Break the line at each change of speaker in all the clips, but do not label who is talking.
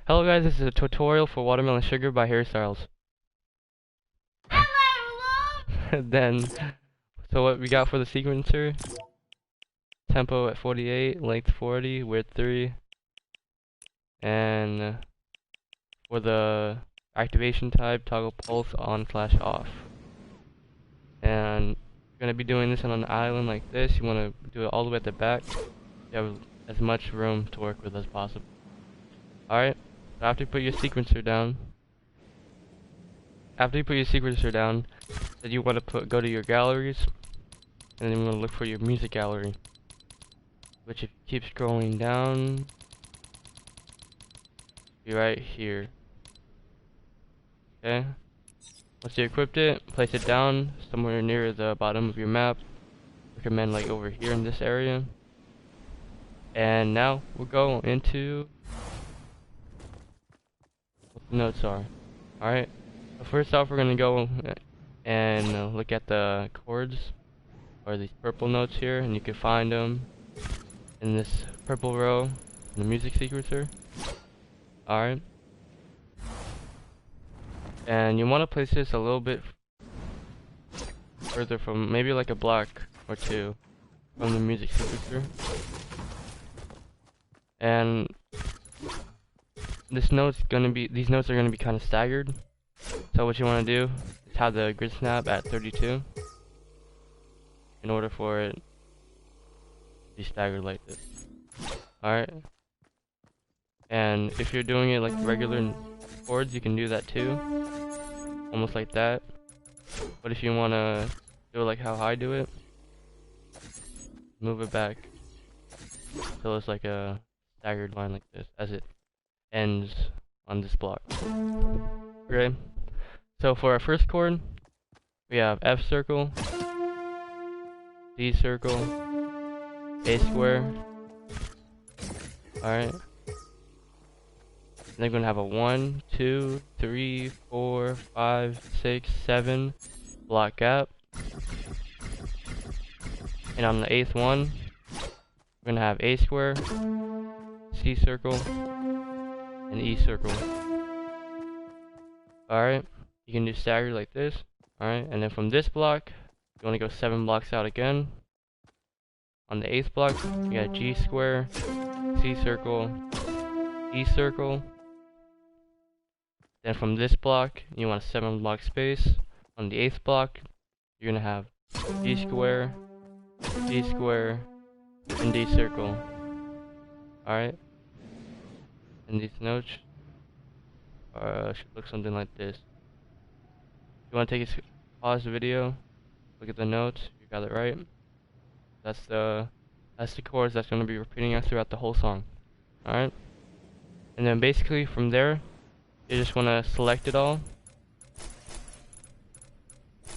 Hello guys, this is a tutorial for Watermelon Sugar by Harry Styles. Then, so what we got for the sequencer, tempo at 48, length 40, width 3, and for the activation type, toggle pulse on/off. And you're going to be doing this on an island like this. You want to do it all the way at the back. You have as much room to work with as possible. Alright, so after you put your sequencer down, then you want to go to your galleries, and then you want to look for your music gallery, which if you keep scrolling down, be right here. Okay, once you equipped it, place it down somewhere near the bottom of your map. Recommend like over here in this area. And now we'll go into what the notes are. Alright, so first off we're going to go and look at the chords, or these purple notes here, and you can find them in this purple row in the music sequencer. Alright, and you want to place this a little bit further from, maybe like a block or two from the music sequencer. And these notes are going to be kind of staggered. So what you want to do is have the grid snap at 32 in order for it to be staggered like this. Alright. And if you're doing it like regular chords, you can do that too. Almost like that. But if you want to do it like how I do it, move it back until it's like a staggered line like this as it ends on this block. Okay. So for our first chord, we have F circle, D circle, A square. Alright. Then we're gonna have a 1, 2, 3, 4, 5, 6, 7 block gap. And on the 8th one, we're gonna have A square, C circle, and E circle. Alright, you can do staggered like this. Alright, and then from this block, you want to go 7 blocks out again. On the 8th block, you got G square, C circle, E circle. Then from this block, you want a 7 block space. On the 8th block, you're gonna have G square, C square, and D circle. Alright, and these notes should look something like this. If you want to pause the video, look at the notes, you got it right. That's the chords that's going to be repeating us throughout the whole song. Alright, and then basically from there, you just want to select it all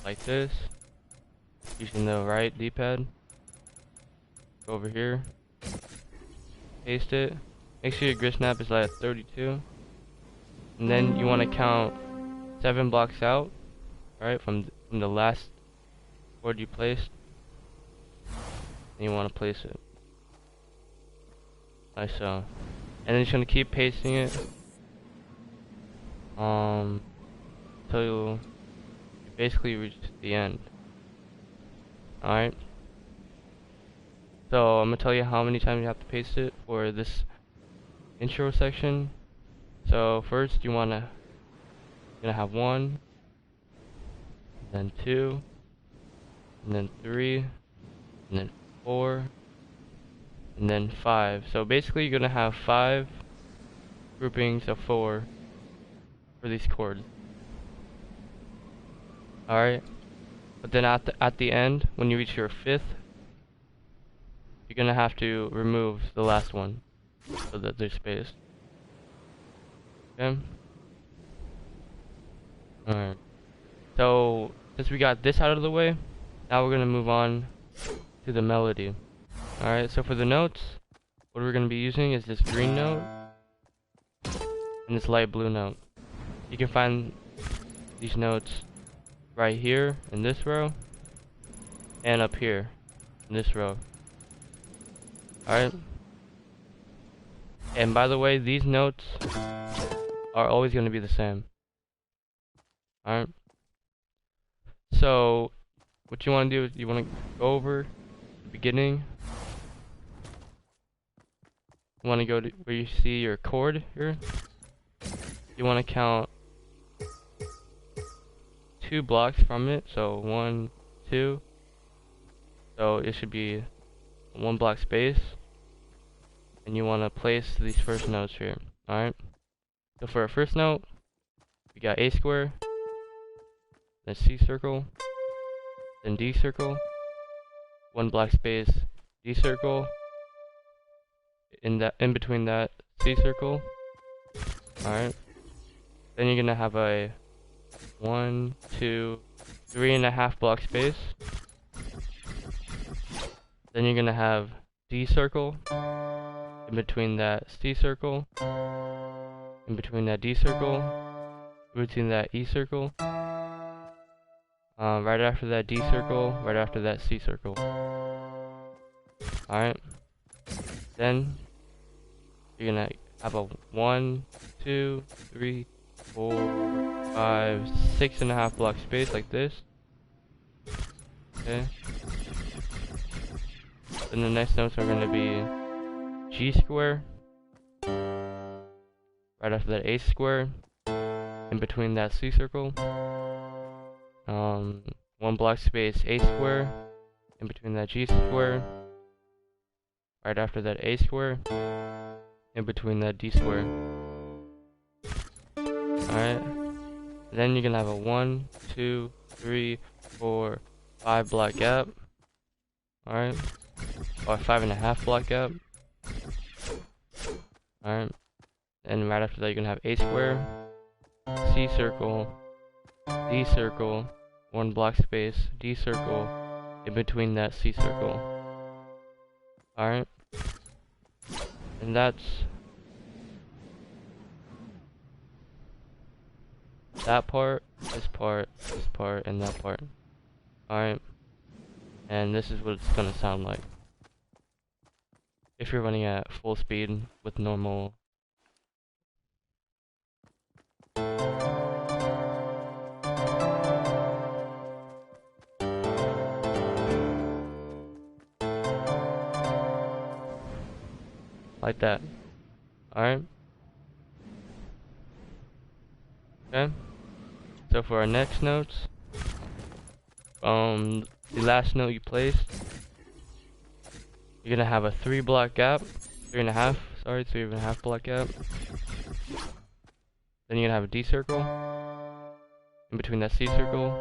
like this using the right D-pad. Go over here, paste it, make sure your grid snap is at 32, and then you want to count 7 blocks out, right, from the last chord you placed, and you want to place it like so, and then you're going to keep pasting it until you basically reach the end. Alright, so I'm going to tell you how many times you have to paste it for this intro section. So first you're gonna have 1, then 2, and then 3, and then 4, and then 5. So basically you're gonna have 5 groupings of 4 for these chords. Alright, but then at the end, when you reach your 5th, you're gonna have to remove the last one so that there's space. Okay. Alright. So since we got this out of the way, now we're gonna move on to the melody. Alright, so for the notes, what we're gonna be using is this green note and this light blue note. You can find these notes right here in this row and up here in this row. Alright. And by the way, these notes are always going to be the same. Alright? So, what you want to do is you want to go over the beginning. You want to go to where you see your chord here. You want to count 2 blocks from it. So 1, 2. So it should be 1 block space. And you want to place these first notes here. Alright? So for our first note, we got A square, then C circle, then D circle, 1 block space, D circle, in between that C circle. Alright. Then you're gonna have a 1, 2, 3.5 block space. Then you're gonna have D circle, in between that C circle, in between that D circle, in between that E circle, right after that D circle, right after that C circle. Alright. Then you're gonna have a 1, 2, 3, 4, 5, 6.5 block space like this. Okay. Then the next notes are gonna be G square, right after that A square, in between that C circle, 1 block space A square, in between that G square, right after that A square, in between that D square. Alright. Then you're gonna have a 1, 2, 3, 4, 5 block gap. Alright. Or 5.5 block gap. Alright. And right after that you're gonna have A square, C circle, D circle, 1 block space, D circle, in between that C circle. Alright. And that's that part, this part, this part, and that part. Alright. And this is what it's gonna sound like if you're running at full speed with normal. Like that. Alright. Okay. So for our next notes, the last note you placed, you're gonna have a 3 block gap, 3.5 block gap. Then you're gonna have a D circle, in between that C circle,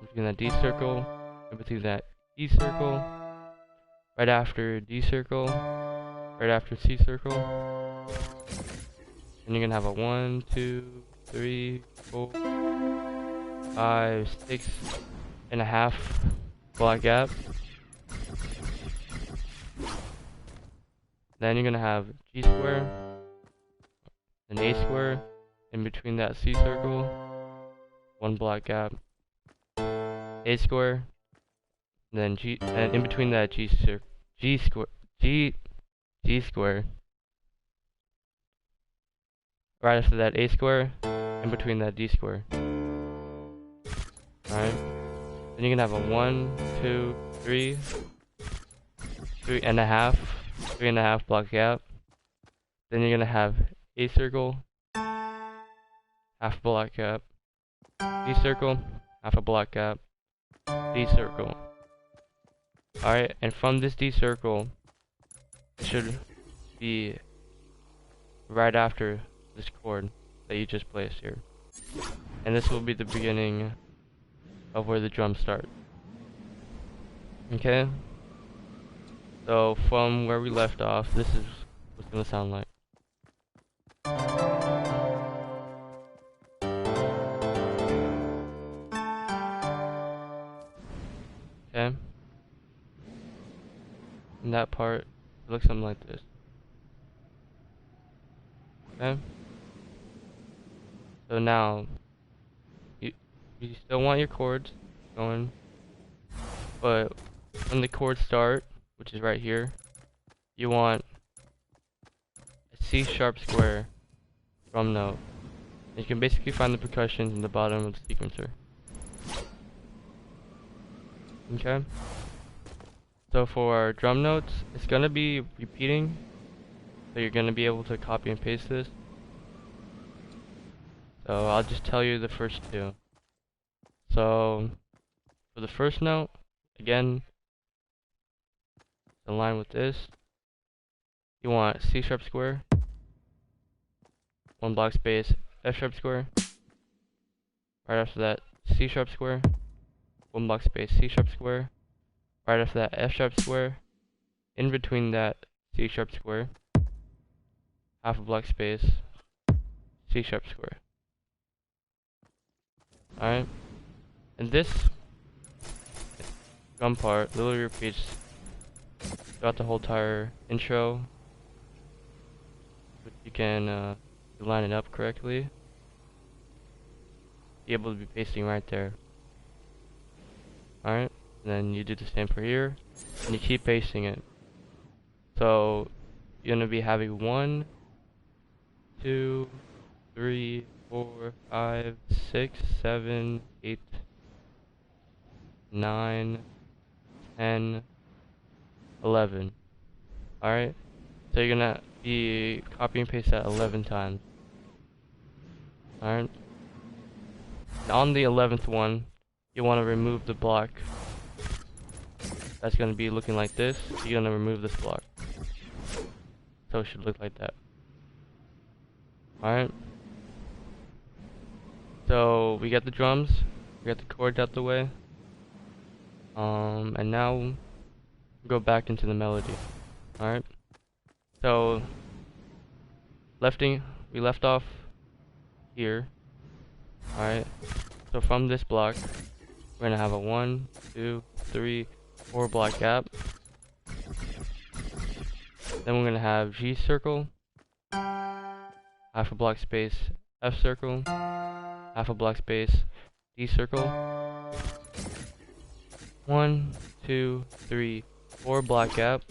in between that D circle, in between that E circle, right after D circle, right after C circle. Then you're gonna have a 1, 2, 3, 4, 5, 6.5 block gap. Then you're gonna have G square, then A square, in between that C circle, 1 block gap, A square, then G, and in between that G square, right after that A square, in between that D square. Alright. Then you're gonna have a 1, 2, 3, 3.5 block gap. Then you're gonna have A circle, half block gap, D circle, half a block gap, D circle. Alright, and from this D circle, it should be right after this chord that you just placed here. And this will be the beginning of where the drums start. Okay? So from where we left off, this is what it's gonna sound like. Okay? And that part, it looks something like this. Okay? So now, you still want your chords going, but when the chords start, which is right here, you want a C sharp square drum note. And you can basically find the percussions in the bottom of the sequencer. Okay. So for our drum notes, it's gonna be repeating. So you're gonna be able to copy and paste this. So I'll just tell you the first two. So for the first note, again, in line with this, you want C sharp square, 1 block space, F sharp square. Right after that, C sharp square, 1 block space, C sharp square. Right after that, F sharp square. In between that, C sharp square, half a block space, C sharp square. Alright, and this drum part literally repeats throughout the whole entire intro. If you can line it up correctly, be able to be pasting right there. Alright, and then you do the same for here, and you keep pasting it. So you're gonna be having 1, 2, 3, 4, 5, 6, 7, 8, 9, 10, 11. Alright? So you're gonna be copy and paste that 11 times. Alright? On the 11th one, you want to remove the block that's gonna be looking like this. You're gonna remove this block. So it should look like that. Alright? So we got the drums, we got the chords out the way. And now go back into the melody. Alright? So we left off here. Alright? So from this block, we're gonna have a 1, 2, 3, 4 block gap. Then we're gonna have G circle, half a block space, F circle, half a block space, D circle. 1, 2, 3, 4 block gap.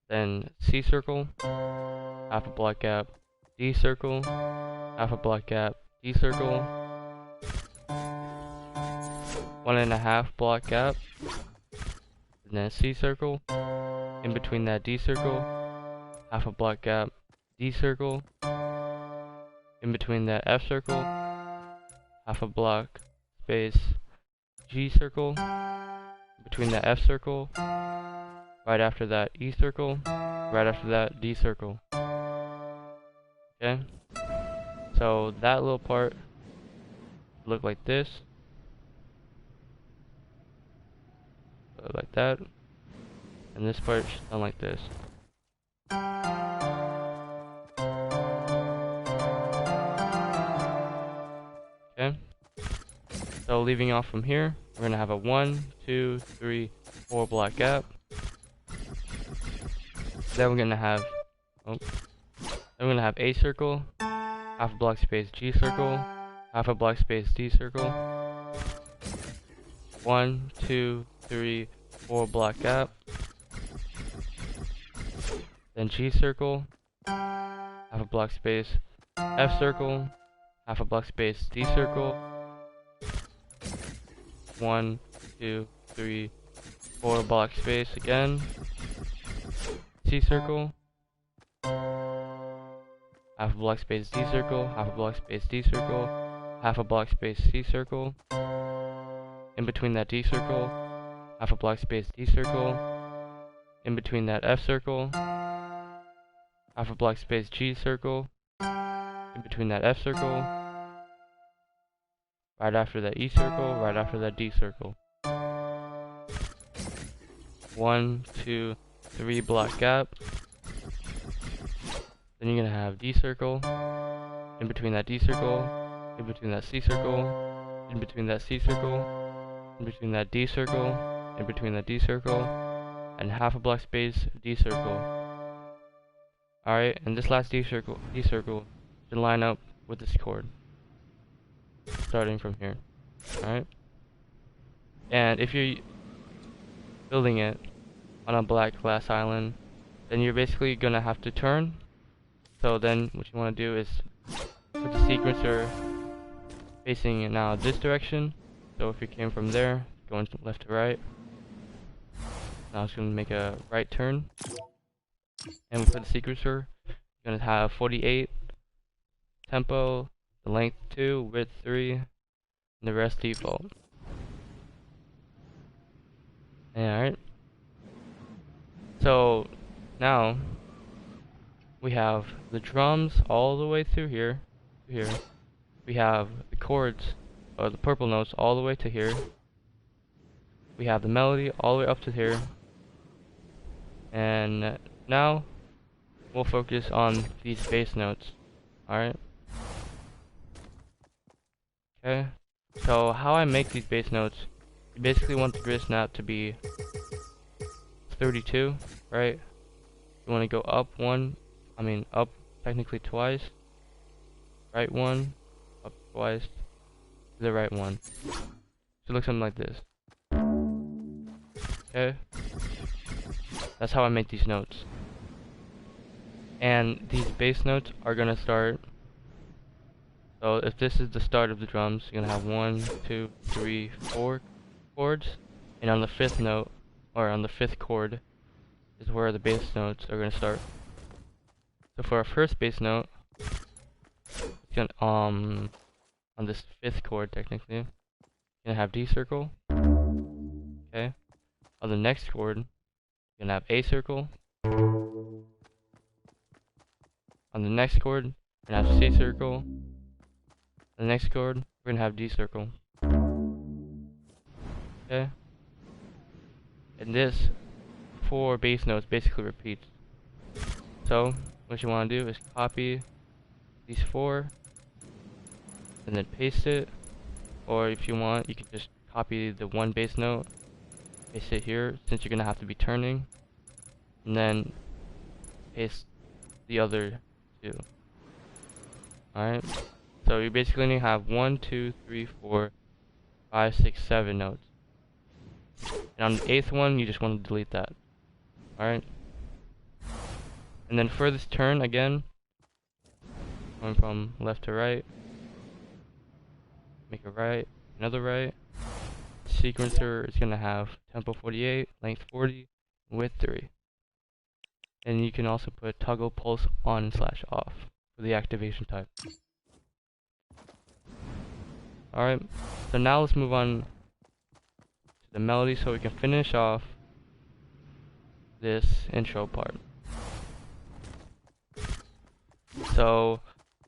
Then C circle, half a block gap, D circle, half a block gap, D circle, 1.5 block gap, and then C circle, in between that D circle, half a block gap, D circle, in between that F circle, half a block space, G circle, between that F circle, right after that E circle, right after that D circle. Okay? So that little part look like this. Like that. And this part should sound like this. Okay? So leaving off from here, we're gonna have a 1, 2, 3, 4 block gap. Then we're gonna have A circle, half a block space G circle, half a block space D circle, 1, 2, 3, 4 block gap. Then G circle, half a block space, F circle, half a block space D circle, 1, 2, 3, 4 block space again, C circle, half a block space D circle, half a block space D circle, half a block space C circle, in between that D circle, half a block space D circle, in between that F circle, half a block space G circle, in between that F circle, right after that E circle, right after that D circle. 1, 2, 3 block gap. Then you're gonna have D circle, in between that D circle, in between that C circle, in between that C circle, in between that D circle, in between that D circle, and half a block space D circle. Alright, and this last D circle should line up with this chord, starting from here. Alright? And if you're building it, on a black glass island, then you're basically gonna have to turn. So then what you want to do is put the sequencer facing now this direction. So if you came from there, going left to right, now it's gonna make a right turn. And we put the sequencer, you're gonna have 48 tempo, the length 2, width 3, and the rest default. Alright. So now we have the drums all the way through here to here. We have the chords, or the purple notes, all the way to here. We have the melody all the way up to here. And now we'll focus on these bass notes. Alright. Okay. So how I make these bass notes, you basically want the grid snap to be 32, right? You want to go up up technically twice, right one, up twice, to the right one. So it looks something like this. Okay? That's how I make these notes. And these bass notes are gonna start. So if this is the start of the drums, you're gonna have 1, 2, 3, 4 chords, and on the 5th note, or on the 5th chord, is where the bass notes are gonna start. So for our first bass note, it's gonna on this 5th chord technically, you're gonna have D circle. Okay. On the next chord, you're gonna have A circle. On the next chord, we're gonna have C circle. On the next chord, we're gonna have D circle. Okay. And this 4 bass notes basically repeats. So what you want to do is copy these 4 and then paste it, or if you want, you can just copy the 1 bass note, paste it here since you're gonna have to be turning, and then paste the other 2. Alright, so you basically only have 1, 2, 3, 4, 5, 6, 7 notes, and on the 8th one you just want to delete that. Alright, and then for this turn again, going from left to right, make a right, another right. Sequencer is gonna have tempo 48, length 40, width 3. And you can also put toggle pulse on / off for the activation type. Alright, so now let's move on to the melody so we can finish off this intro part. So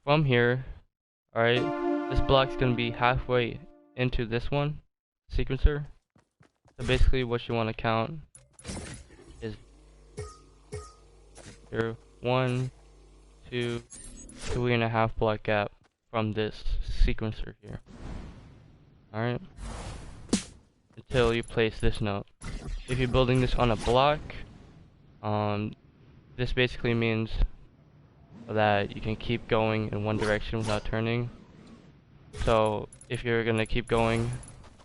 from here, alright, this block's gonna be halfway into this one, sequencer. So basically what you want to count is your 1, 2, 3.5 block gap from this sequencer here. Alright? Until you place this note. If you're building this on a block, this basically means that you can keep going in one direction without turning. So if you're gonna keep going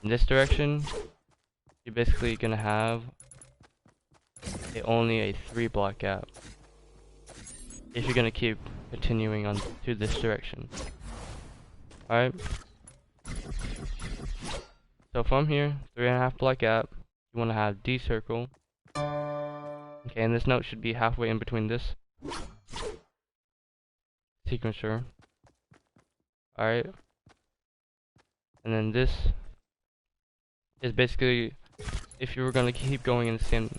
in this direction, you're basically gonna have only a 3 block gap if you're gonna keep continuing on to this direction. Alright, so from here, 3.5 block gap, you want to have D circle. Okay, and this note should be halfway in between this sequencer. Alright, and then this is basically, if you were gonna keep going in the same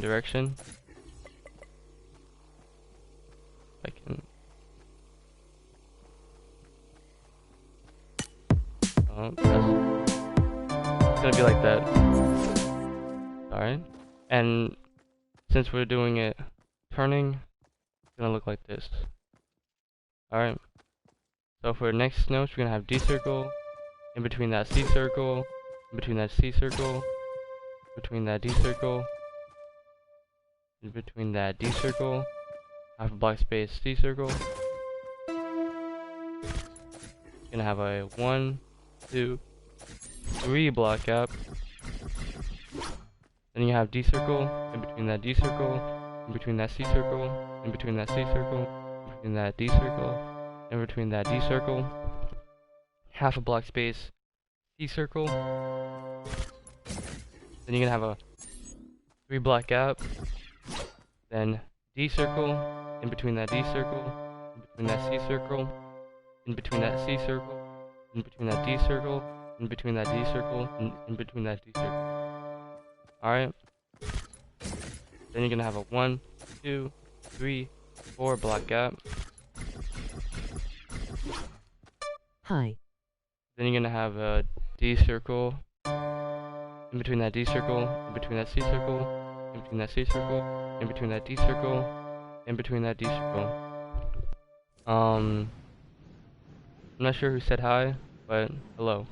direction, I can. It's gonna be like that. Alright, and since we're doing it turning, it's gonna look like this. Alright, so for next notes, we're gonna have D circle, in between that C circle, in between that C circle, between that D circle, in between that D circle, half a block space C circle. Gonna have a 1, 2, 3 block gap, Then you have D circle, in between that D circle, in between that C circle, in between that C circle, in between that D circle, in between that D circle, half a block space, C circle. Then you're gonna have a 3 block gap, then D circle, in between that D circle, in between that C circle, in between that C circle, in between that D circle, in between that D circle, and in between that D circle. Alright? Then you're gonna have a 1, 2, 3, 4 block gap.
Hi.
Then you're gonna have a D circle, in between that D circle, in between that C circle, in between that C circle, in between that D circle, in between that D circle. I'm not sure who said hi, but hello.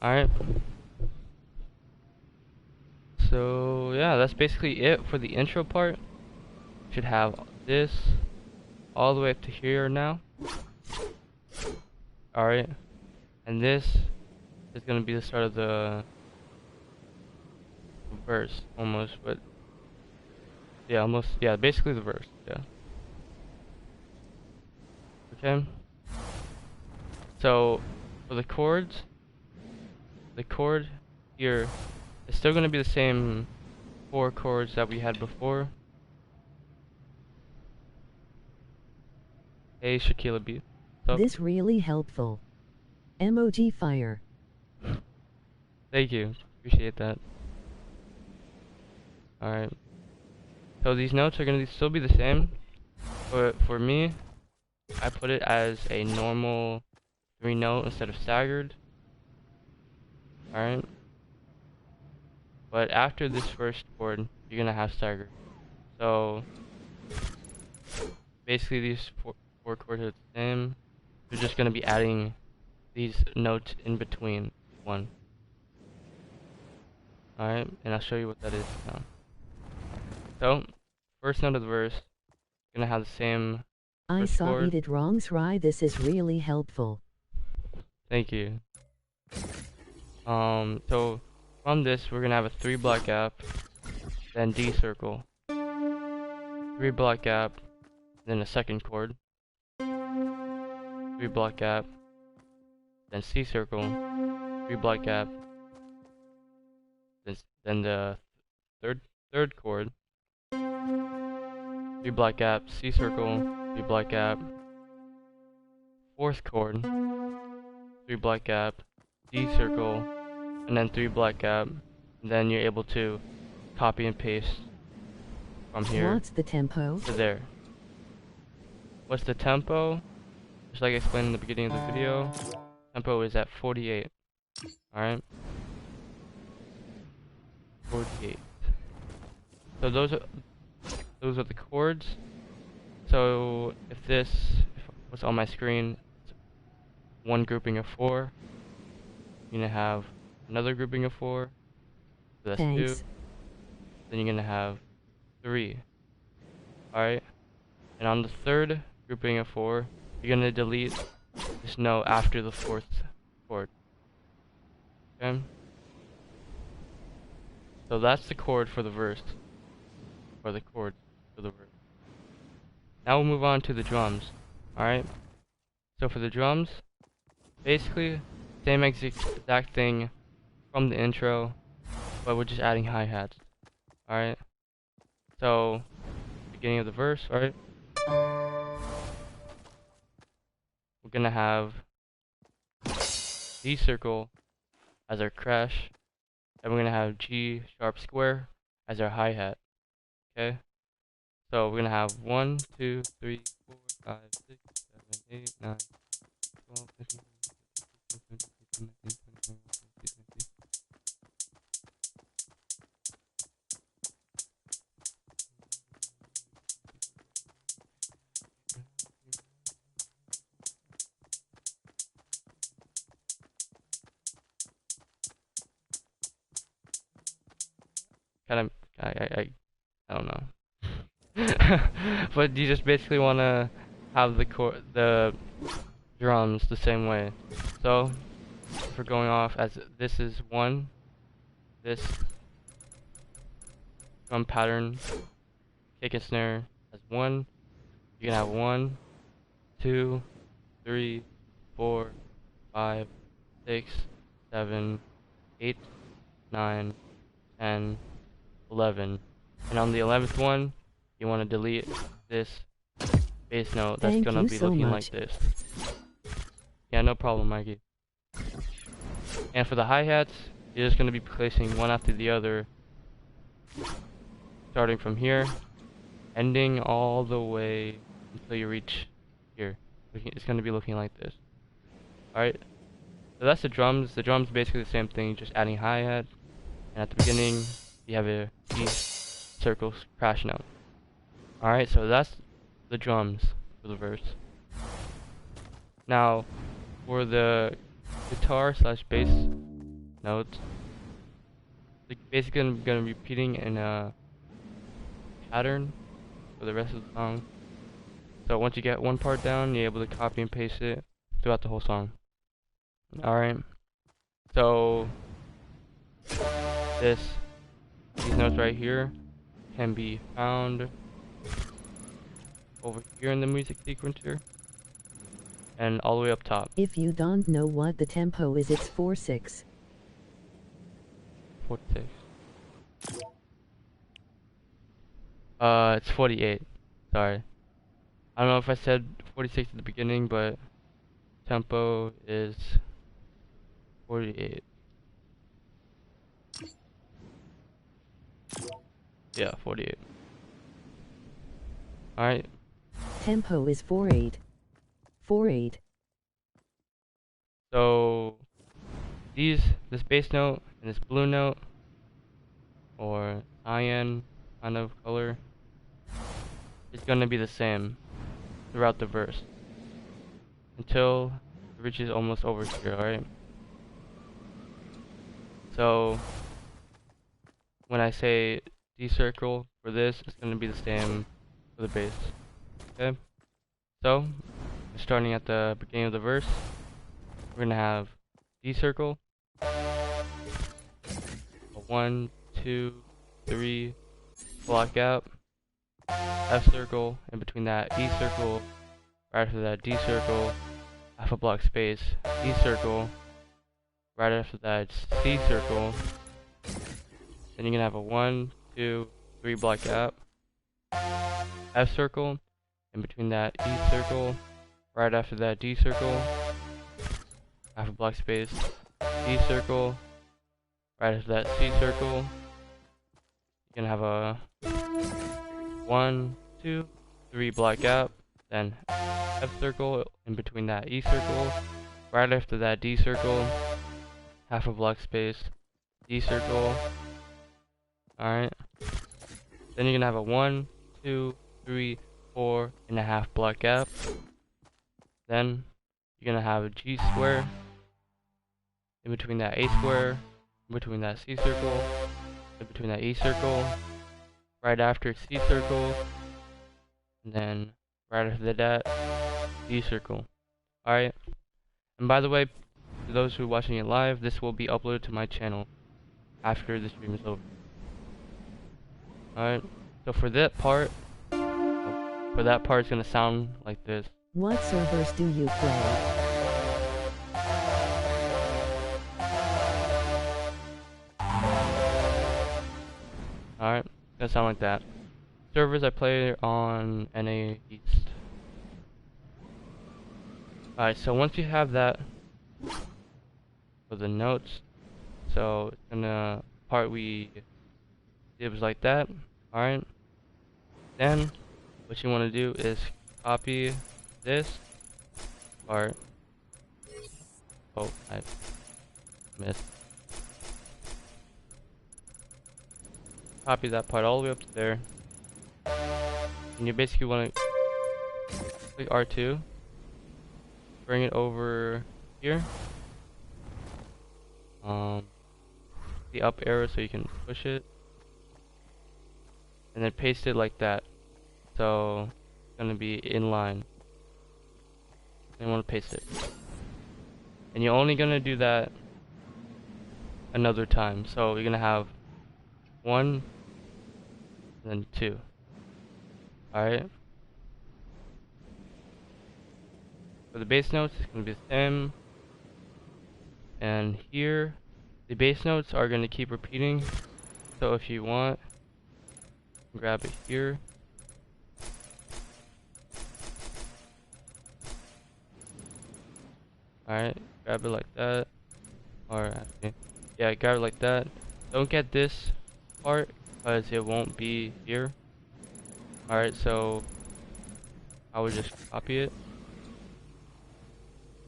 Alright. So yeah, that's basically it for the intro part. Should have this all the way up to here now. Alright. And this is gonna be the start of the verse almost, but yeah, almost, yeah, basically the verse, yeah. Okay. So for the chords, the chord here is still gonna be the same 4 chords that we had before. Hey Shaquila B.
This really helpful. Emoji fire.
Thank you. Appreciate that. Alright. So these notes are gonna still be the same. But for me, I put it as a normal 3 note instead of staggered. Alright. But after this first chord, you're gonna have staggered. So basically these four chords are the same. You're just gonna be adding these notes in between one. Alright, and I'll show you what that is now. So, first note of the verse, gonna have the same
I
first
saw
chord.
it wrongs right. This is really helpful.
Thank you. So from this we're gonna have a 3 block gap, then D circle, 3 block gap, then a second chord, 3 block gap, then C circle, 3 block gap, then the third chord, 3 block gap, C circle, 3 block gap, fourth chord, 3 block gap, D circle, and then 3 block gap. And then you're able to copy and paste from here
What's the tempo?
to there. What's the tempo? Just like I explained in the beginning of the video, tempo is at 48. Alright? 48. So those are the chords. So if this was on my screen, one grouping of 4, you're gonna have another grouping of 4, so that's 2, then you're gonna have 3. Alright? And on the third grouping of 4, you're gonna delete this note after the 4th chord. Okay? So that's the chord for the verse. Or the chord for the verse. Now we'll move on to the drums. Alright? So for the drums, basically, same exact thing from the intro, but we're just adding hi-hats. Alright? So, beginning of the verse, alright? We're gonna have D circle as our crash, and we're gonna have G sharp square as our hi-hat. Okay? So we're gonna have 1, 2, 3, 4, 5, 6, 7, 8, 9, 12, 15, 16, 17, 18, 19, 20, 21, 22, 23. Kind of, I don't know. But you just basically want to have the drums the same way. So for going off as this is 1, this drum pattern, kick and snare as 1, you can have 1, 2, 3, 4, 5, 6, 7, 8, 9, 10, 11. And on the 11th one, you want to delete this bass note that's gonna be looking like this. Yeah, no problem, Mikey. And for the hi-hats, you're just gonna be placing one after the other, starting from here, ending all the way until you reach here. It's gonna be looking like this. Alright, so that's the drums. The drums basically the same thing, just adding hi-hat, and at the beginning you have a D circle crash note. Alright, so that's the drums for the verse. Now, for the guitar slash bass notes, basically I'm gonna be repeating in a pattern for the rest of the song. So once you get one part down, you're able to copy and paste it throughout the whole song. Alright, so these notes right here can be found over here in the music sequencer and all the way up top.
If you don't know what the tempo is, it's 4/6.
46. It's 48. Sorry. I don't know if I said 46 at the beginning, but tempo is 48. Yeah, 48. Alright.
Tempo is 4/8. 4/8.
So this bass note and this blue note, or cyan kind of color, is gonna be the same throughout the verse until it reaches almost over here, alright? So when I say D circle for this, it's gonna be the same for the bass. Okay? So starting at the beginning of the verse, we're gonna have D circle, a 1, 2, 3 block gap, F circle, in between that E circle, right after that D circle, half a block space, E circle, right after that C circle, then you're gonna have a 1, 2, 3 block gap, F circle, in between that E circle, right after that D circle, half a block space, E circle, right after that C circle, you're gonna have a 1, 2, 3 block gap, then F circle, in between that E circle, right after that D circle, half a block space, D circle. Alright. Then you're gonna have a 1, 2, 3, 4 and a half block gap. Then you're gonna have a G square, in between that A square, in between that C circle, in between that E circle, right after C circle, and then right after that, D circle. Alright. And by the way, for those who are watching it live, this will be uploaded to my channel after the stream is over. Alright. So for that part, it's gonna sound like this.
What servers do you play?
Alright, it's gonna sound like that. Servers I play on NA East. Alright, so once you have that for the notes, so it's gonna part it was like that. Alright. Then what you wanna do is copy this part. Oh, I missed. Copy that part all the way up to there. And you basically want to click R2, bring it over here, the up arrow so you can push it, and then paste it like that. So it's gonna be in line. And you want to paste it. and you're only gonna do that another time. So you're gonna have 1, and then 2. Alright? For the bass notes, it's gonna be the same. And here, the bass notes are gonna keep repeating. So if you want, grab it here. Alright, grab it like that. Or actually, yeah, grab it like that. Don't get this part because it won't be here. Alright, so I would just copy it.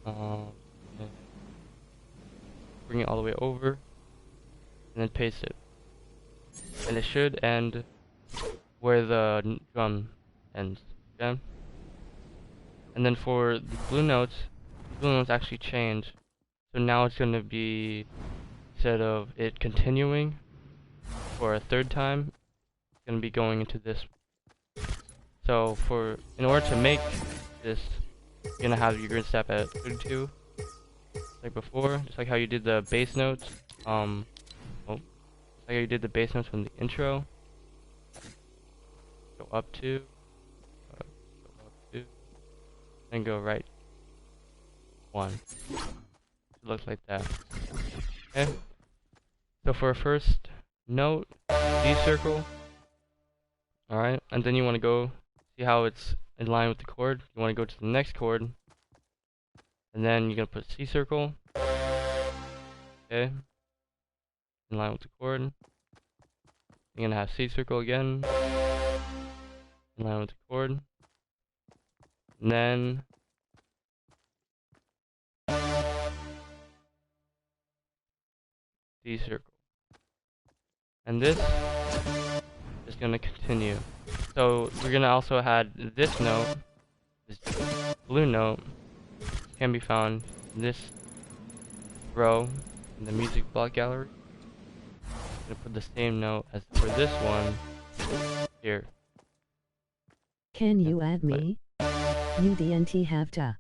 And bring it all the way over. And then paste it. And it should end where the drum ends. Okay? And then for the blue notes actually change. So now it's going to be, instead of it continuing for a third time, it's going to be going into this. So in order to make this, you're going to have your grid step at 32, like before, just like how you did the bass notes. Just like how you did the bass notes from the intro. Go up to, and go right 1. It looks like that. Okay. So for a first note, D circle. Alright, and then you want to go see how it's in line with the chord. You want to go to the next chord, and then you're gonna put C circle. Okay. In line with the chord. You're gonna have C circle again. In line with the chord. And then D circle. And this is gonna continue. So we're gonna also add this note, this blue note, can be found in this row in the music block gallery. I'm gonna put the same note as for this one here.
Can you add me? UDNT have to.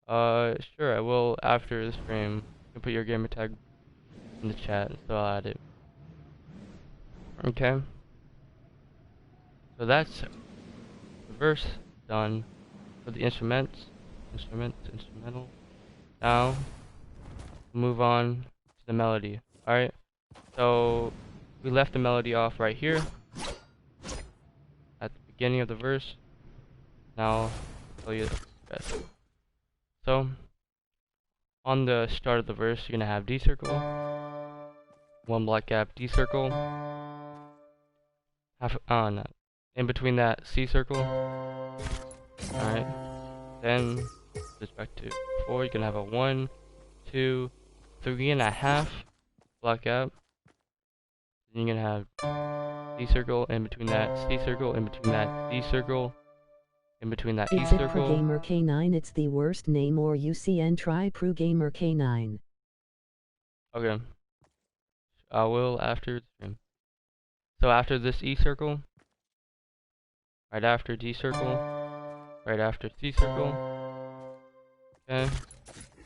Sure, I will after the stream. You can put your gamer tag in the chat, so I'll add it. Okay. So that's the verse done for the instrumental. Now, move on to the melody. Alright, so we left the melody off right here at the beginning of the verse. Now, I'll tell you the rest. So, on the start of the verse, you're gonna have D circle, 1 block gap, D circle, no, in between that C circle. Alright, then just back to 4. You're gonna have a 1, 2, 3.5 block gap. Then you're gonna have D circle in between that, C circle in between that, D circle in between that, E
Is it
circle.
ProGamer K9? It's the worst name, or UCN try ProGamer K9.
Okay. I will after the stream. So after this E circle, right after D circle, right after C circle. Okay.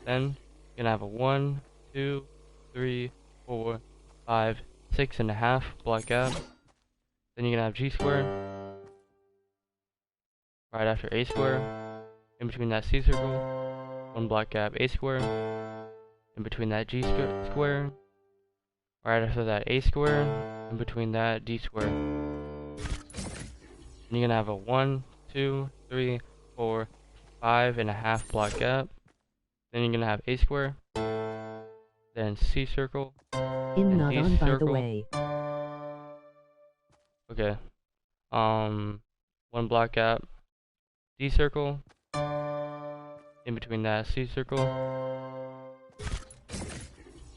Then you're gonna have a 1, 2, 3, 4, 5, 6.5 block gap. Then you're gonna have G square. Right after A square. In between that C circle. 1 block gap A square. In between that G square. Right after that A square. In between that D square. And you're gonna have a 1, 2, 3, 4, 5.5 block gap. Then you're gonna have A square. Then C circle.
In not
D
on by the
circle.
way.
Okay. 1 block gap. D circle. In between that C circle.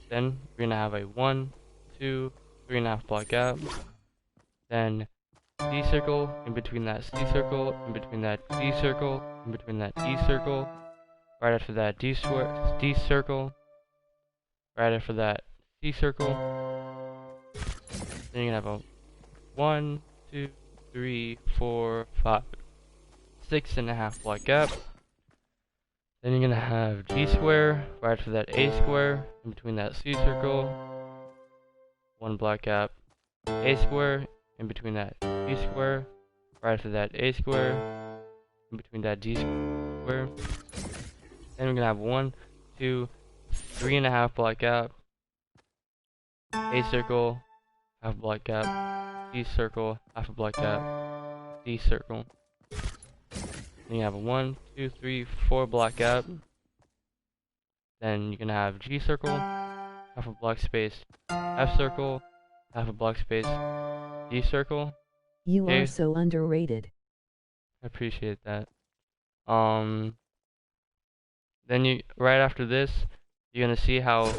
Then we're gonna have a 1, 2, 3.5 block gap. Then D circle, in between that C circle, in between that D circle, in between that E circle. Right after that D circle. Right after that C circle. Then you're gonna have a 1, 2, 3, 4, 5, 6.5 block gap. Then you're gonna have G square, right after that A square, in between that C circle, one black gap, A square, in between that G square, right after that A square, in between that G square. Then we're gonna have 1, 2, 3.5 black gap, A circle, half a black gap, D circle, half a black gap, D circle. Then you have a 1, 2, 3, 4 black gap. Then you're gonna have G circle, half a black space, F circle, half a black space, D circle.
You
Okay.
are so underrated.
I appreciate that. Then you right after this, you're gonna see how it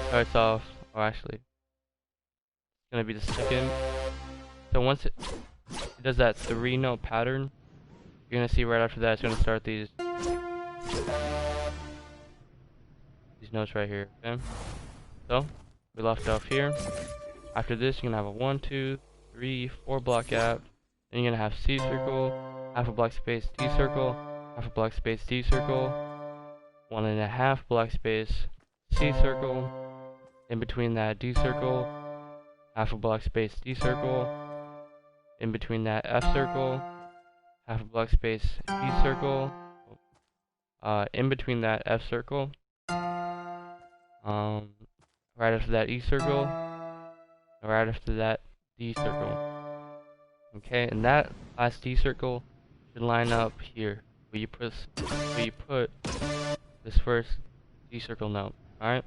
starts off. Or actually, it's gonna be the second. So once it does that 3-note pattern, you're gonna see right after that it's gonna start these notes right here. Okay. So we left off here. After this, you're gonna have a 1, 2, 3, 4 block gap. Then you're gonna have C circle, half a black space, D circle, half a black space, D circle, 1.5 black space, C circle. In between that D circle, half a black space, D circle. In between that F circle, half a black space, E circle. In between that F circle, right after that E circle, right after that D circle. Okay, and that last D circle should line up here where you put this first D circle note. Alright?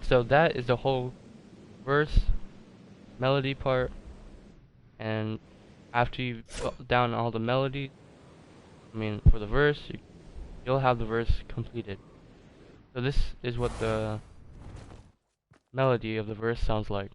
So that is the whole verse, melody part, and after you put down all the melodies, for the verse, you'll have the verse completed. So this is what the melody of the verse sounds like.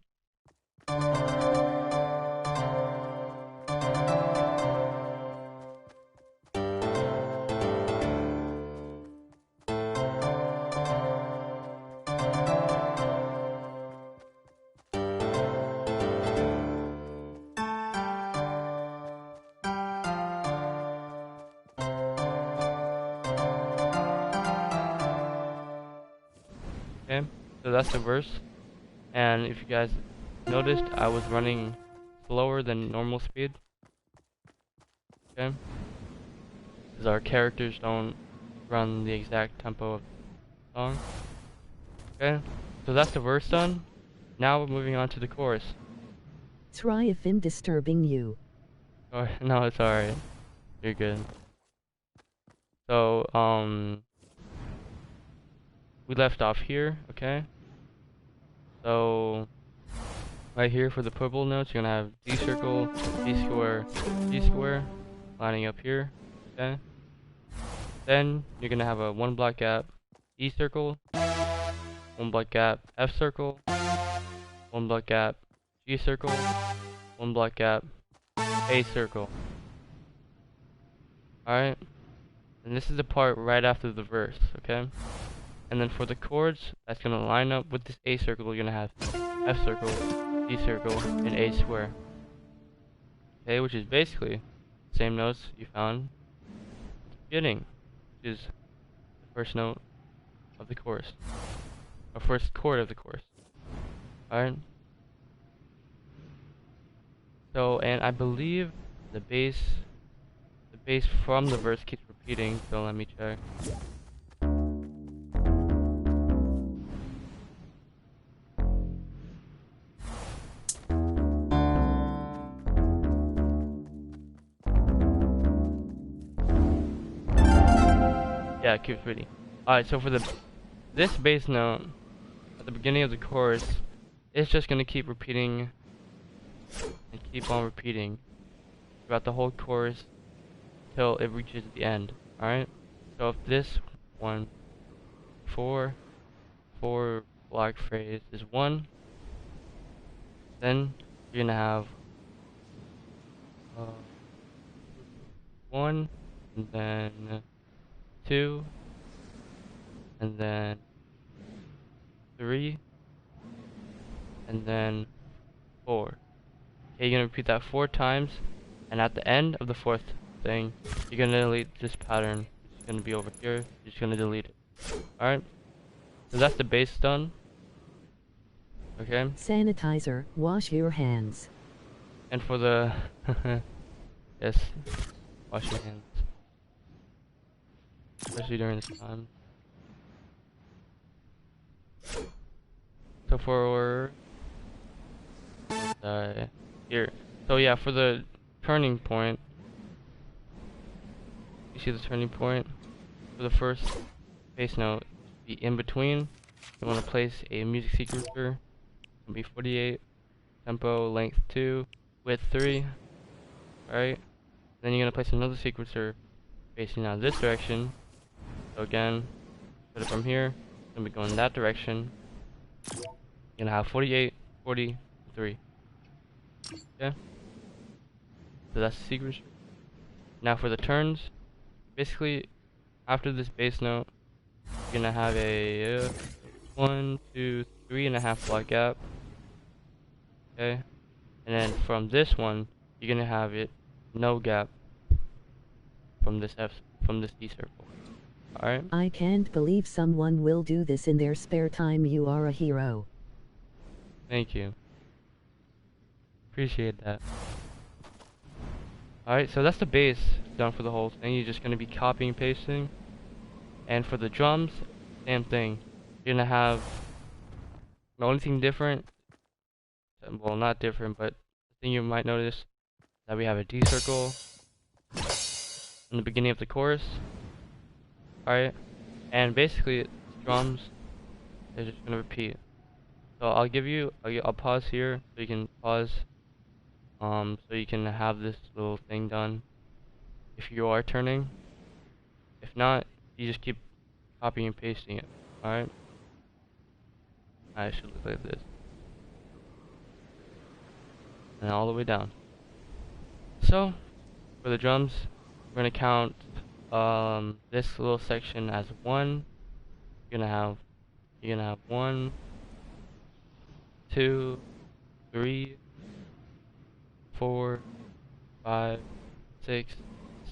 Okay, so that's the verse, and if you guys noticed, I was running slower than normal speed. Okay, because our characters don't run the exact tempo of the song. Okay, so that's the verse done. Now we're moving on to the chorus.
Try if I'm disturbing you.
Oh, no, it's alright. You're good. So, we left off here, okay? So, right here for the purple notes, you're gonna have D circle, D square, lining up here, okay? Then, you're gonna have a 1 black gap, E circle, 1 black gap, F circle, 1 black gap, G circle, 1 black gap, A circle. Alright? And this is the part right after the verse, okay? And then for the chords, that's gonna line up with this A circle, you're gonna have F circle, D circle, and A square. Okay, which is basically the same notes you found at the beginning, which is the first note of the chorus, or first chord of the chorus. Alright? So, and I believe the bass from the verse keeps repeating, so let me check. Yeah, it keeps repeating. Alright, so for this bass note at the beginning of the chorus, it's just gonna keep repeating and keep on repeating throughout the whole chorus till it reaches the end. Alright? So if this 1, 4 block phrase is 1, then you're gonna have 1, and then 2, and then 3, and then 4. Okay, you're gonna repeat that 4 times, and at the end of the 4th thing, you're gonna delete this pattern gonna be over here. You're just gonna delete it. Alright? So that's the bass done. Okay?
Sanitizer, wash your hands.
And for the yes, wash your hands. Especially during this time. So for here. So yeah, for the turning point, you see the turning point? For the first bass note, be in between. You want to place a music sequencer. It'll be 48, tempo, length 2, width 3. Alright? Then you're going to place another sequencer facing out this direction. So again, put it from here. It's going to be going that direction. You're going to have 48, 40, 3. Okay? So that's the sequencer. Now for the turns, basically, after this bass note, you're going to have a 1, 2, 3.5 block gap. Okay? And then from this one, you're going to have it no gap from this D circle. Alright?
I can't believe someone will do this in their spare time. You are a hero.
Thank you. Appreciate that. Alright, so that's the bass done for the whole thing. You're just going to be copying and pasting. And for the drums, same thing. You're going to have the only thing different, well, not different, but the thing you might notice that we have a D circle in the beginning of the chorus. Alright, and basically drums are just gonna repeat. So I'll pause here so you can pause, so you can have this little thing done if you are turning. If not, you just keep copying and pasting it. Alright, I should look like this, and all the way down. So for the drums, we're gonna count this little section as 1. You're gonna have 1, 2, 3, 4, 5, 6,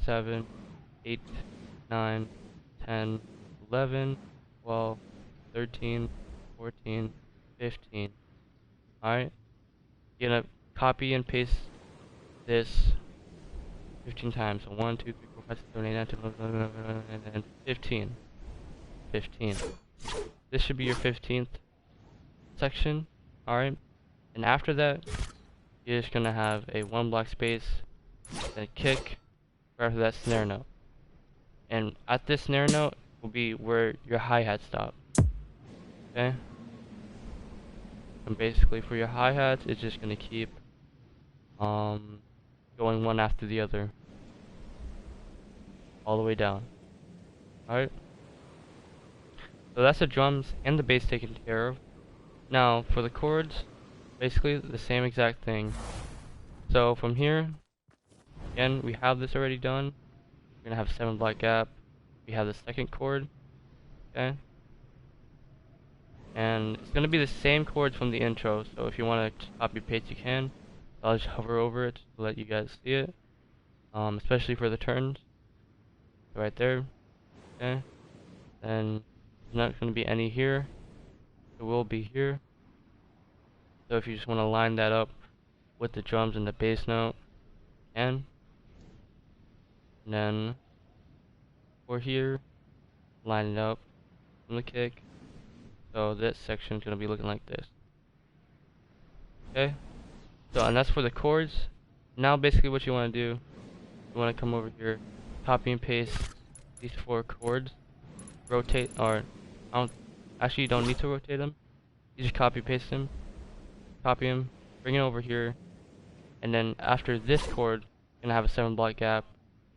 7, 8, 9, 10, 11, 12, 13, 14, 15. Alright? You're gonna copy and paste this 15 times. So 1, 2, 3, 4, 5, 6, 7, 8, 9, 10, 11, and 15. 15. This should be your 15th section. Alright? And after that, you're just gonna have a 1 block space, then a kick, right after that snare note. And at this snare note will be where your hi-hat stops. Okay? And basically for your hi-hats, it's just gonna keep going one after the other, all the way down. Alright? So that's the drums and the bass taken care of. Now for the chords, basically the same exact thing. So from here, again, we have this already done. We're gonna have 7 block gap. We have the second chord. Okay? And it's gonna be the same chords from the intro, so if you wanna copy paste you can. I'll just hover over it to let you guys see it. Especially for the turns. Right there. Okay. And there's not gonna be any here. It will be here. So if you just wanna line that up with the drums and the bass note, you can. And then for here, line it up from the kick. So this section is gonna be looking like this. Okay? So, and that's for the chords. Now basically what you want to do, you want to come over here, copy and paste these 4 chords, rotate, or actually you don't need to rotate them, you just copy paste them, copy them, bring it over here, and then after this chord, you're going to have a 7 block gap,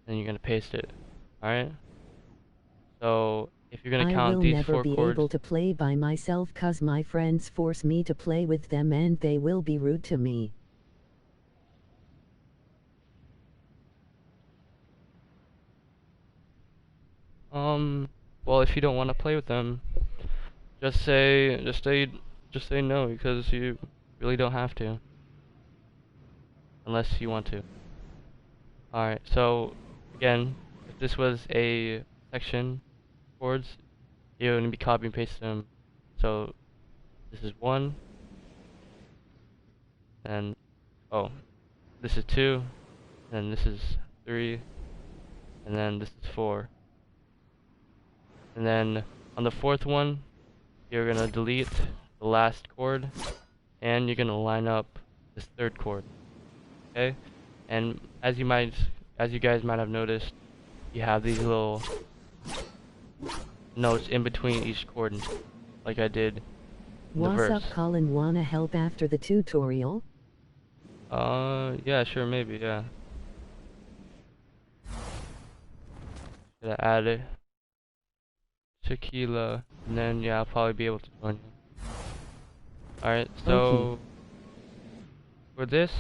and you're going to paste it. Alright? So if you're going to count these 4 chords,
I will never be able to play by myself cause my friends force me to play with them and they will be rude to me.
well, if you don't want to play with them, just say no, because you really don't have to, unless you want to. Alright, so again, if this was a section chords, you're gonna be copy and paste them. So this is 1, and oh, this is 2, and this is 3, and then this is 4. And then on the 4th one, you're gonna delete the last chord, and you're gonna line up this 3rd chord. Okay? And as you guys might have noticed, you have these little notes in between each chord, like I did in the
What's
verse.
up, Colin? Wanna help after the tutorial?
Yeah, sure, maybe, yeah. Gotta add it. Tequila, and then yeah, I'll probably be able to join you. Alright, so
Okay.
for this,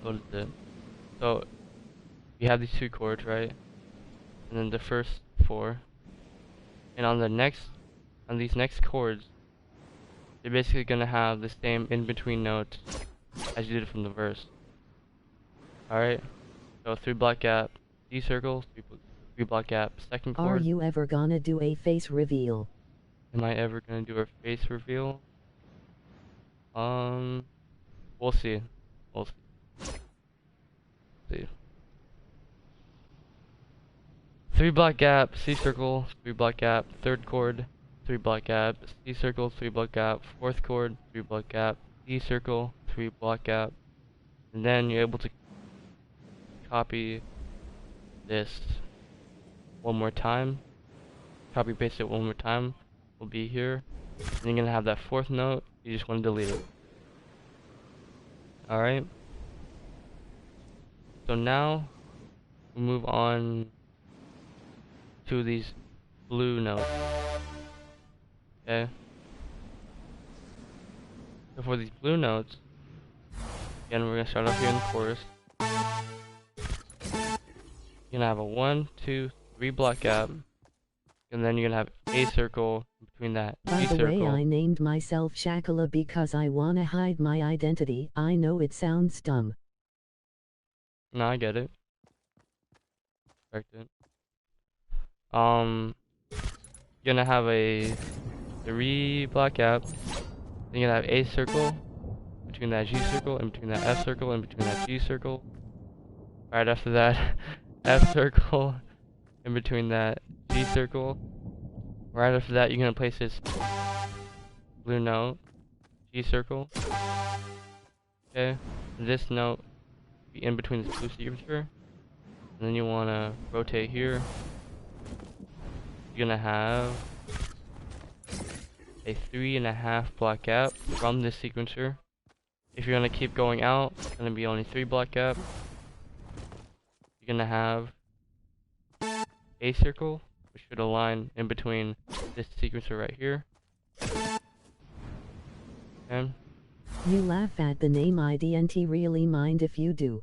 what is it? So you have these 2 chords, right? And then the first 4, and on these next chords, you're basically gonna have the same in between notes as you did from the verse. Alright, so 3 block gap, D circle, 3 block gap, second
Are
chord.
you ever gonna do a face reveal?
Am I ever gonna do a face reveal? We'll see. We'll see. 3 block gap, C circle, 3 block gap, 3rd chord, 3 block gap, C circle, 3 block gap, 4th chord, 3 block gap, D circle, 3 block gap, and then you're able to copy this one more time. Copy paste it one more time. Will be here. And you're gonna have that 4th note. You just want to delete it. Alright. So now we move on to these blue notes. Okay. So for these blue notes, again we're gonna start off here in the chorus. You're gonna have a 1, 2, 3 block gap, and then you're gonna have A circle between that
By
G
the
circle.
way, I named myself Shakala because I wanna hide my identity. I know it sounds dumb.
No, I get it. Correct it. You're gonna have a 3 block gap. Then you're gonna have A circle between that G circle, and between that F circle, and between that G circle. Right after that, F circle, in between that G circle. Right after that, you're gonna place this blue note, G circle. Okay, this note be in between this blue signature, and then you wanna rotate here. You're gonna have a 3.5 block gap from this sequencer. If you're gonna keep going out, it's gonna be only 3 block gap. You're gonna have A circle, which should align in between this sequencer right here. Okay.
You laugh at the name IDNT, really mind if you do.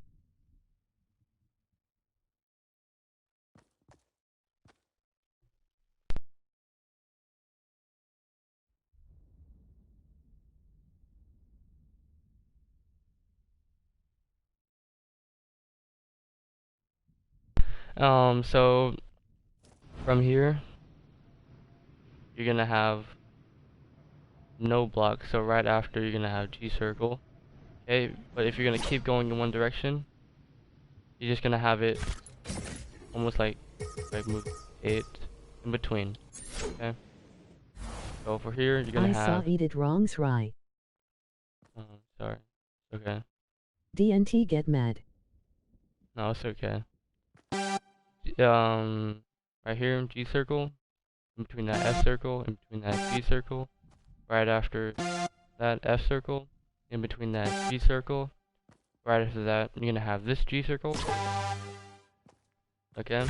So from here, you're gonna have no block. So right after, you're gonna have G circle. Okay, but if you're gonna keep going in one direction, you're just gonna have it almost like move it in between. Okay. So for here, you're gonna
I
have.
saw it wrongs, right?
Sorry. Okay.
DNT get mad.
No, it's okay. Right here, G circle, in between that F circle, in between that G circle, right after that F circle, in between that G circle, right after that, you're gonna have this G circle. Okay.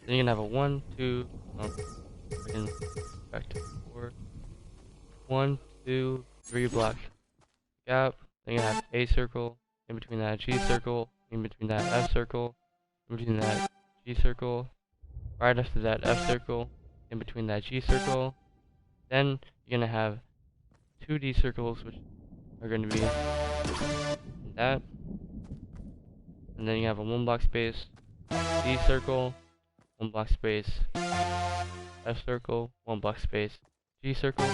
Then you're gonna have a 1, 2, back to 4, 1, 2, 3 block gap. Then you're gonna have A circle, in between that G circle, in between that F circle, in between that G circle, right after that F circle, in between that G circle. Then you're gonna have 2 D circles, which are gonna be that, and then you have a 1 block space, D circle, 1 block space, F circle, 1 block space, G circle,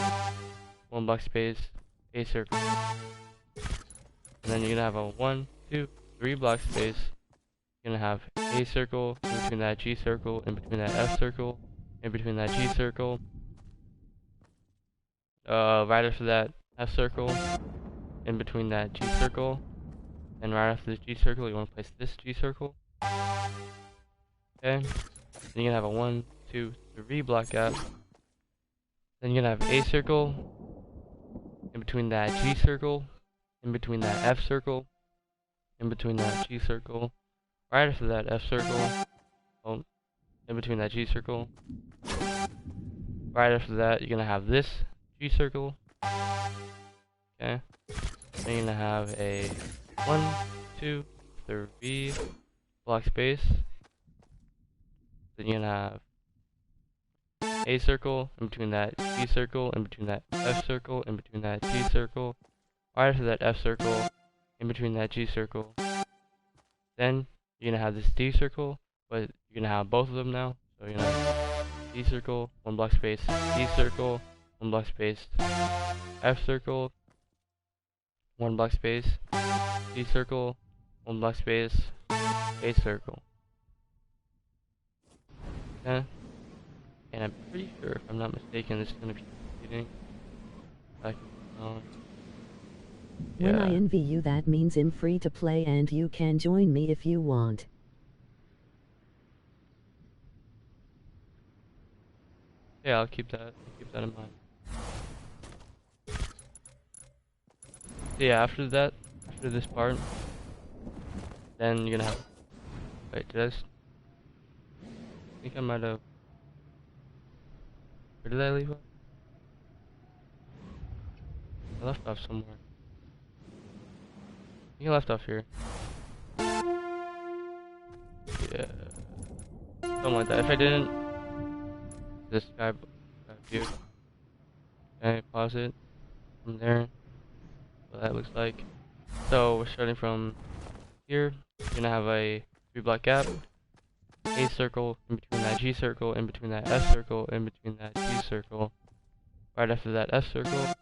1 block space, A circle. And then you're gonna have a 1, 2, 3 block space. You're gonna have A circle, in between that G circle, in between that F circle, in between that G circle. Right after that F circle, in between that G circle. And right after the G circle, you want to place this G circle. Okay. Then you're gonna have a 1, 2, 3 block gap. Then you're gonna have A circle, in between that G circle, in between that F circle, in between that G circle, right after that F circle, oh, in between that G circle. Right after that, you're gonna have this G circle. Okay. Then you're gonna have a 1, 2, 3 block space. Then you're gonna have A circle, in between that G circle, in between that F circle, in between that G circle, right after that F circle, in between that G circle. Then you're gonna have this D circle, but you're gonna have both of them now. So you're gonna have D circle, 1 block space, D circle, 1 block space, F circle, 1 block space, D circle, 1 block space, A circle. Okay. And I'm pretty sure, if I'm not mistaken, this is gonna be repeating.
When I envy you, that means I'm free to play and you can join me if you want.
Yeah, I'll keep that in mind. So yeah, after this part, then you're gonna have, wait, I think I might have, where did I leave off? I left off somewhere. I think I left off here. Yeah. Something like that. If I didn't, this guy view. Okay, pause it from there. What that looks like. So we're starting from here. You're gonna have a 3 block gap. A circle, in between that G circle, in between that F circle, in between that G circle. Right after that F circle,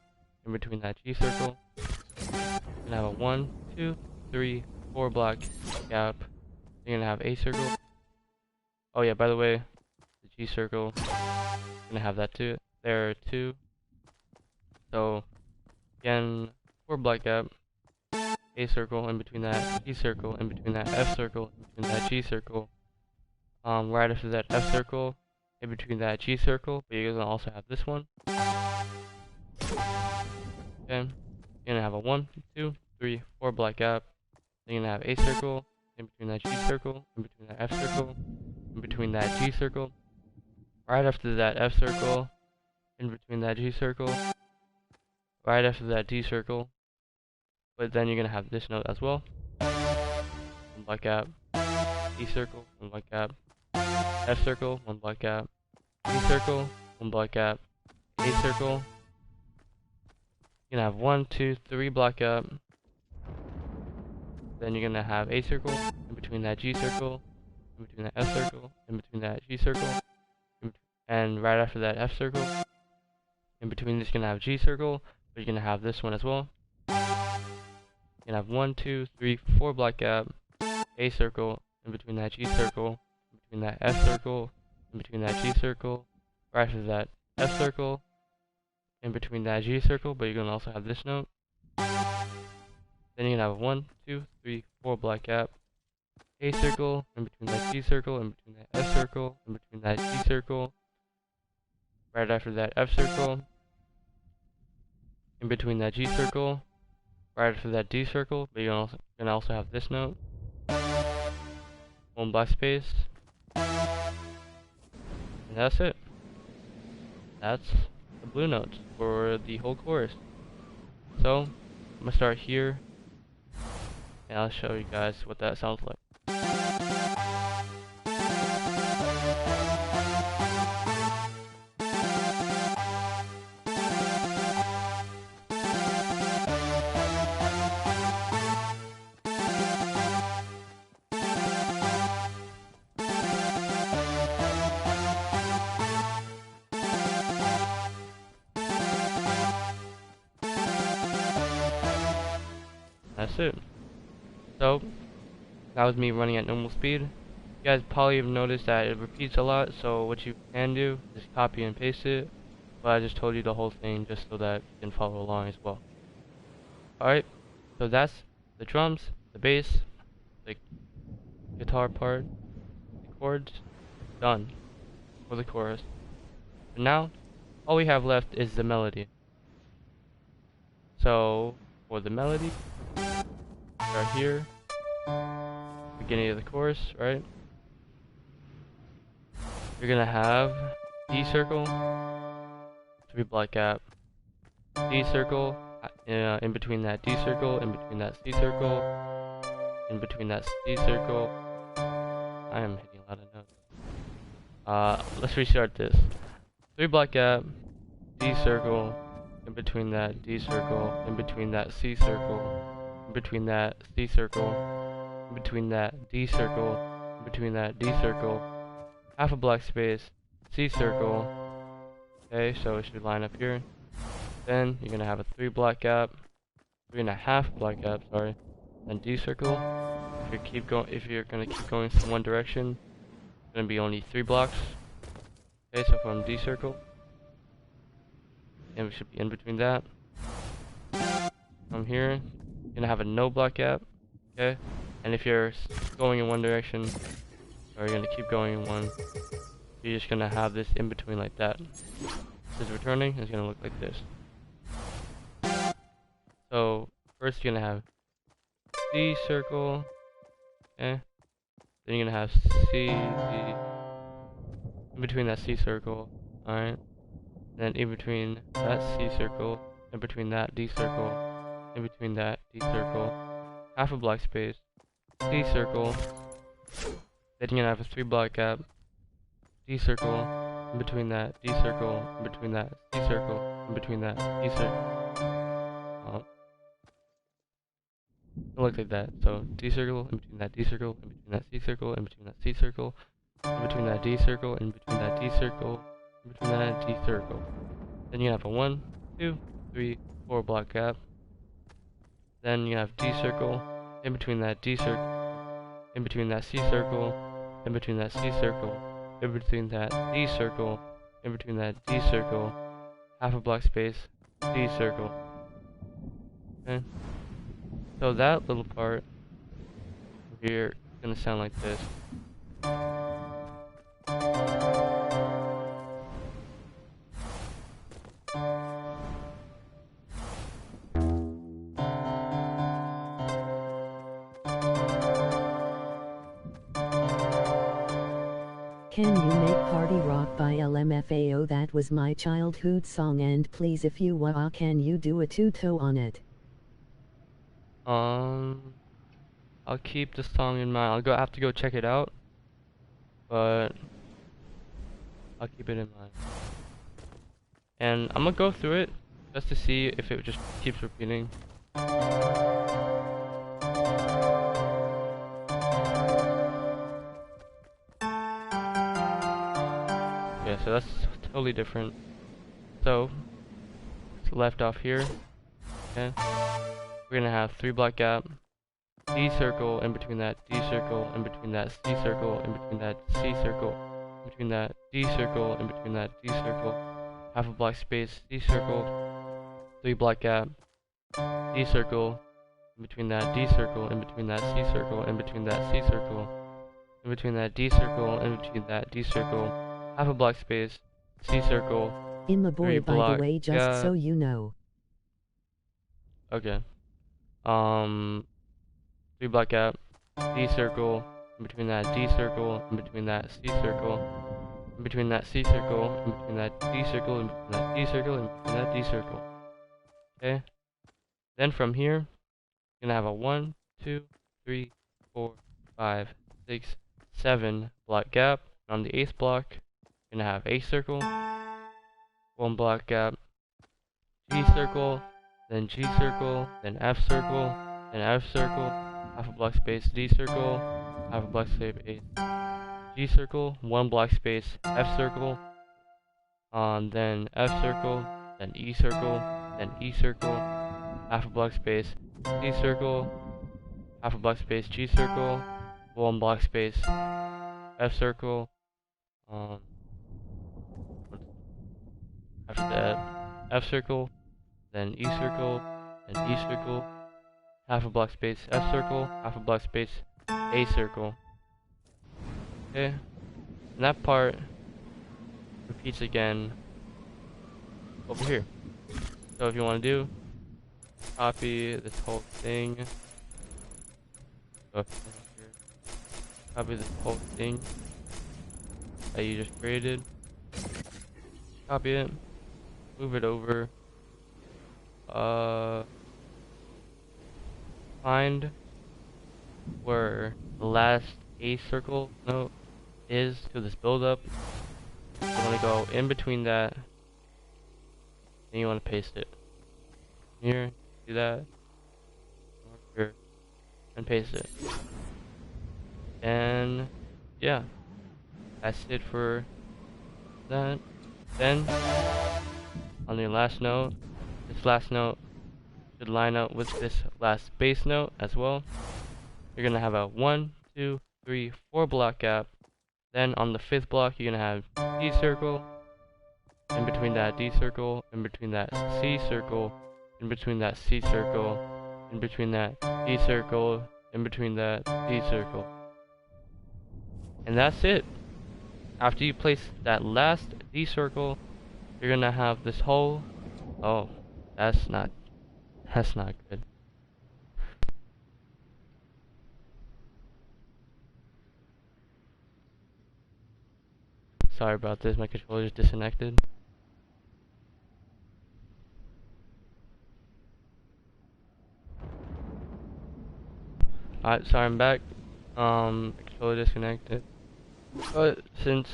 in between that G circle. You're gonna have a 1, 2, 3, 4 block gap. You're gonna have A circle. Oh yeah, by the way, the G circle, you're gonna have that too. There too. So again, 4 block gap. A circle, in between that G circle, in between that F circle, in between that G circle. Right after that F circle, in between that G circle, but you're gonna also have this one. Okay, you're gonna have a 1, 2, 3, 4 block gap. Then you're gonna have A circle, in between that G circle, in between that F circle, in between that G circle. Right after that F circle, in between that G circle. Right after that D circle. But then you're gonna have this note as well. 1 block gap. D circle, 1 block gap. F circle, 1 block gap. E circle, 1 block gap. A circle. You're gonna have 1, 2, 3 block gap. Then you're gonna have A circle, in between that G circle, in between that F circle, in between that G circle, and right after that F circle. In between this, you're gonna have G circle, but you're gonna have this one as well. You're gonna have 1, 2, 3, 4 block gap. A circle, in between that G circle, in between that F circle, in between that G circle, right after that F circle, in between that G circle, but you're gonna also have this note. Then you're gonna have 1, 2, 3, 4 block gap. A circle, in between that G circle, in between that F circle, in between that G circle, right after that F circle, in between that G circle, right after that D circle, but you're gonna also have this note. 1 block space. And that's it. That's the blue notes for the whole chorus. So, I'm gonna start here, and I'll show you guys what that sounds like. that's it. So that was me running at normal speed. You guys probably have noticed that it repeats a lot, so what you can do is copy and paste it, but I just told you the whole thing just so that you can follow along as well. Alright, so that's the drums, the bass, the guitar part, the chords, done for the chorus. And now, all we have left is the melody. So, for the melody, right here, beginning of the chorus, right? You're gonna have D circle, 3 block gap, D circle, in between that D circle, in between that C circle, in between that C circle. I am hitting a lot of notes. Let's restart this. 3 block gap, D circle, in between that D circle, in between that C circle, in between that C circle, in between that D circle, in between that D circle, half a block space, C circle. Okay, so it should line up here. Then you're gonna have a 3 block gap, 3.5 block gap, sorry, then D circle. If you're gonna keep going in one direction, it's gonna be only 3 blocks. Okay, so from D circle, and we should be in between that. From here, you're gonna have a no block gap. Okay, and if you're going in one direction, or you're gonna keep going in one, you're just gonna have this in between like that. This is returning, it's gonna look like this. So first you're gonna have C circle, okay, then you're gonna have C, D, in between that C circle, alright, then in between that C circle, in between that D circle, in between that D circle, half a block space, C circle, then you're gonna have a 3 block gap, D circle, in between that D circle, in between that C circle, in between that D circle. It'll look like that. So D circle, in between that D circle, in between that C circle, in between that C circle, in between that D circle, in between that D circle, in between that D circle. Then you have a 1, 2, 3, 4 block gap. Then you have D circle, in between that D circle, in between that C circle, in between that C circle, in between that D circle, in between that D circle, half a block space, D circle. Okay? So that little part here is gonna sound like this.
Can you make Party Rock by LMFAO? That was my childhood song, and please, if you can you do a tuto on it?
I'll keep the song in mind. I'll have to go check it out, but I'll keep it in mind. And I'm gonna go through it just to see if it just keeps repeating. Yeah, so that's totally different. So it's left off here. Okay, we're gonna have 3 block gap, D circle, in between that D circle, in between that C circle, in between that C circle, in between that D circle, in between that D circle, half a block space, D circle, 3 block gap, D circle, in between that D circle, in between that C circle, in between that C circle, in between that D circle, in between that D circle, half a block space, C circle,
In the boy, by the way, just so you know.
Okay. 3 block gap, D circle, in between that D circle, in between that C circle, in between that C circle, in between that D circle, in between that D circle, in between that D circle. Okay? Then from here, you're gonna have a 1, 2, 3, 4, 5, 6, 7 block gap. And on the 8th block, you're gonna have A circle, 1 block gap, G circle, then G circle, then F circle, then F circle, half a block space, D circle, half a block space, G circle, 1 block space, F circle, then F circle, then E circle, then E circle, half a block space C circle, half a block space G circle, 1 block space F circle, after that F circle, then E circle, then E circle, half a block space F circle, half a block space A circle. Okay, and that part repeats again over here. So if you want to do, copy this whole thing. So copy this whole thing that you just created. Copy it. Move it over. Find where the last A circle note is to this build up. You want to go in between that, and you want to paste it. Here, do that. Here, and paste it. And yeah, that's it for that. Then on your last note, this last note should line up with this last bass note as well. You're gonna have a 1, 2, 3, 4 block gap. Then on the 5th block, you're gonna have D circle, in between that D circle, in between that C circle, in between that C circle, in between that D circle, in between that D circle. And that's it. After you place that last D circle, you're gonna have this whole, oh, that's not good. Sorry about this, my controller is disconnected. Alright, sorry, I'm back. Controller disconnected. But since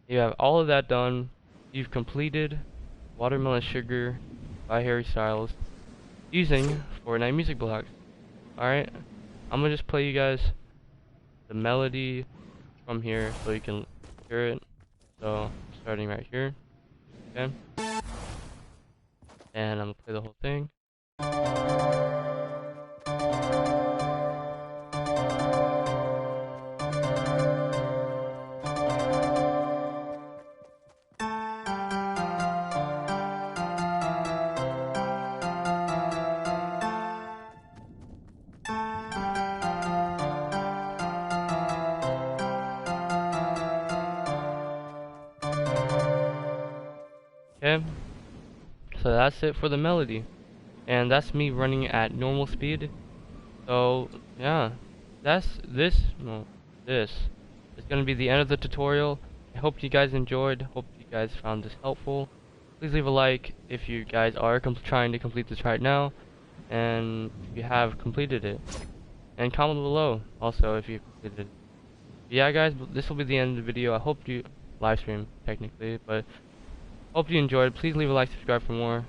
you have all of that done, you've completed Watermelon Sugar by Harry Styles using Fortnite music blocks. Alright, I'm gonna just play you guys the melody from here so you can hear it. So, starting right here. Okay. And I'm gonna play the whole thing. Okay, so that's it for the melody, and that's me running at normal speed. So yeah, this is gonna be the end of the tutorial. I hope you guys enjoyed. Hope you guys found this helpful. Please leave a like if you guys are trying to complete this right now, and if you have completed it, and comment below also if you completed it. Yeah guys, this will be the end of the video. I hope you live stream technically, but hope you enjoyed. Please leave a like, subscribe for more.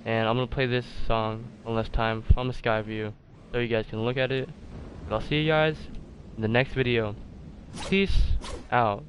And I'm gonna play this song one last time from the sky view so you guys can look at it. But I'll see you guys in the next video. Peace out.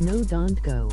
No, don't go.